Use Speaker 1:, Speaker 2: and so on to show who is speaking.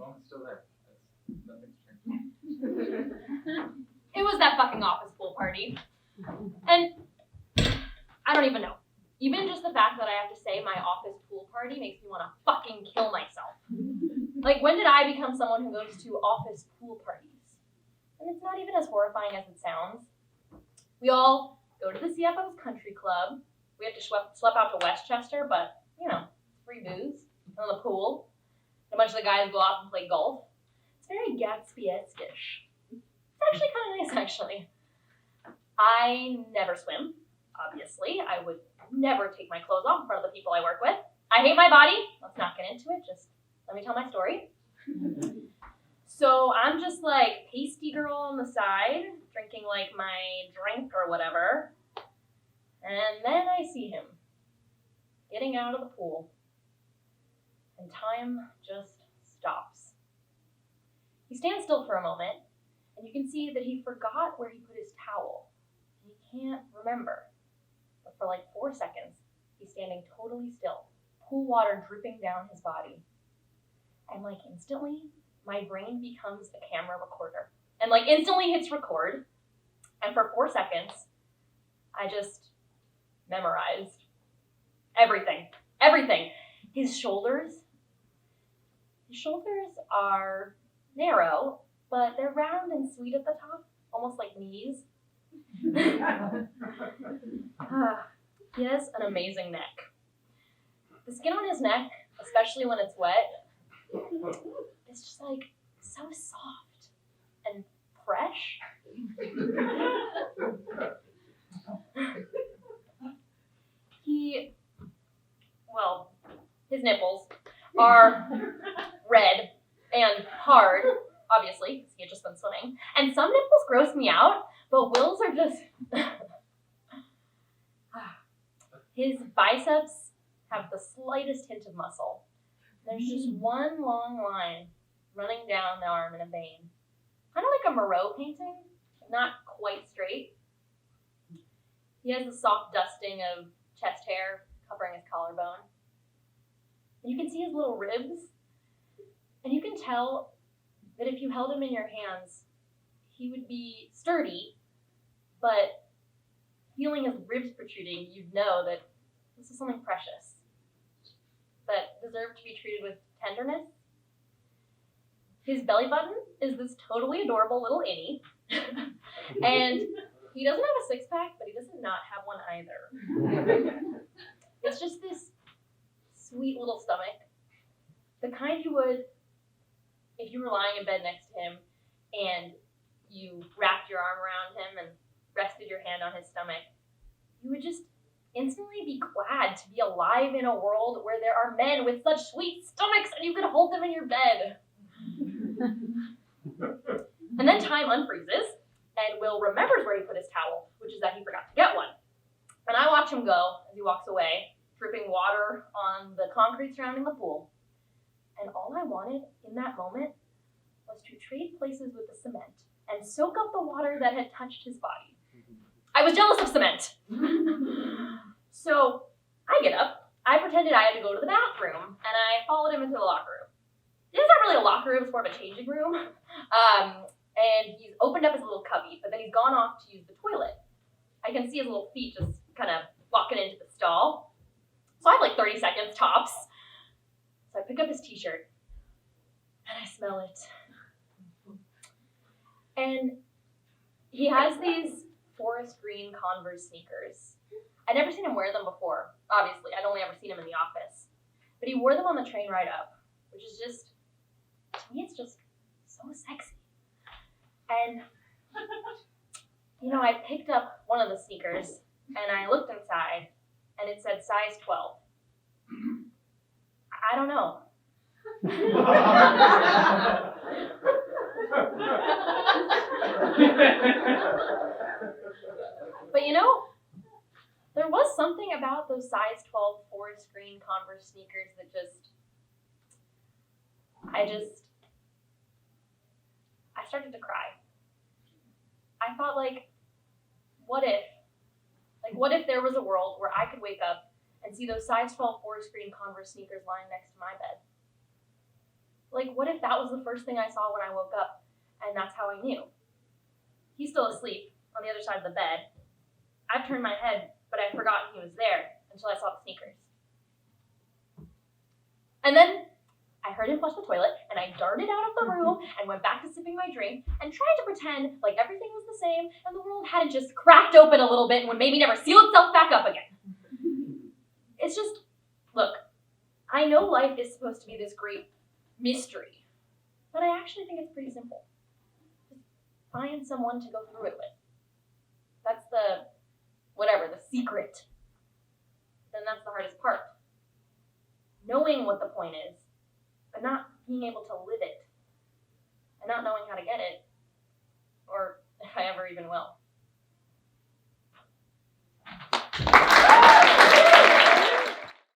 Speaker 1: moment's still there. Nothing's changed.
Speaker 2: It was that fucking office pool party. And I don't even know. Even just the fact that I have to say my office pool party makes me want to fucking kill myself. Like, when did I become someone who goes to office pool parties? And it's not even as horrifying as it sounds. We all go to the CFO's country club. We have to schlep out to Westchester, but, you know, free booze on the pool. A bunch of the guys go off and play golf. It's very Gatsby-esque-ish. It's actually kind of nice, actually. I never swim, obviously. I would never take my clothes off in front of the people I work with. I hate my body. Let's not get into it. Just let me tell my story. So I'm just like pasty girl on the side, drinking like my drink or whatever. And then I see him getting out of the pool. And time just stops. He stands still for a moment, and you can see that he forgot where he put his towel. He can't remember. But for like 4 seconds, he's standing totally still, pool water dripping down his body. And like instantly, my brain becomes a camera recorder. And like instantly hits record. And for 4 seconds, I just memorized everything. Everything. His shoulders are narrow, but they're round and sweet at the top, almost like knees. He has an amazing neck. The skin on his neck, especially when it's wet, it's just like so soft and fresh. His nipples are red and hard, obviously, because he had just been swimming. And some nipples gross me out, but Will's are just... His biceps have the slightest hint of muscle. There's just one long line running down the arm in a vein. Kind of like a Moreau painting, not quite straight. He has a soft dusting of chest hair covering his collarbone. And you can see his little ribs. And you can tell that if you held him in your hands, he would be sturdy, but feeling his ribs protruding, you'd know that this is something precious that deserved to be treated with tenderness. His belly button is this totally adorable little innie. And he doesn't have a six-pack, but he doesn't not have one either. It's just this sweet little stomach. The kind you would if you were lying in bed next to him and you wrapped your arm around him and rested your hand on his stomach. You would just instantly be glad to be alive in a world where there are men with such sweet stomachs and you can hold them in your bed. And then time unfreezes, and Will remembers where he put his towel, which is that he forgot to get one. And I watch him go as he walks away, dripping water on the concrete surrounding the pool. And all I wanted in that moment was to trade places with the cement and soak up the water that had touched his body. I was jealous of cement. So I get up. I pretended I had to go to the bathroom, and I followed him into the locker room. It's not really a locker room, it's more of a changing room. And he's opened up his little cubby, but then he's gone off to use the toilet. I can see his little feet just kind of walking into the stall. So I have like 30 seconds tops. So I pick up his t-shirt, and I smell it. And he has these forest green Converse sneakers. I'd never seen him wear them before, obviously. I'd only ever seen him in the office. But he wore them on the train ride up, which is just, to me, it's just so sexy. And, I picked up one of the sneakers, and I looked inside, and it said size 12. I don't know. But there was something about those size 12 forest green Converse sneakers that I started to cry. I thought, what if there was a world where I could wake up and see those size 12 forest green Converse sneakers lying next to my bed? Like, what if that was the first thing I saw when I woke up, and that's how I knew? He's still asleep on the other side of the bed. I've turned my head, but I'd forgotten he was there until I saw the sneakers. And then I heard him flush the toilet, and I darted out of the room and went back to sipping my drink and tried to pretend like everything was the same and the world hadn't just cracked open a little bit and would maybe never seal itself back up again. It's just, look, I know life is supposed to be this great mystery, but I actually think it's pretty simple. Just find someone to go through it with. That's the secret. Then that's the hardest part. Knowing what the point is, but not being able to live it, and not knowing how to get it, or if I ever even will.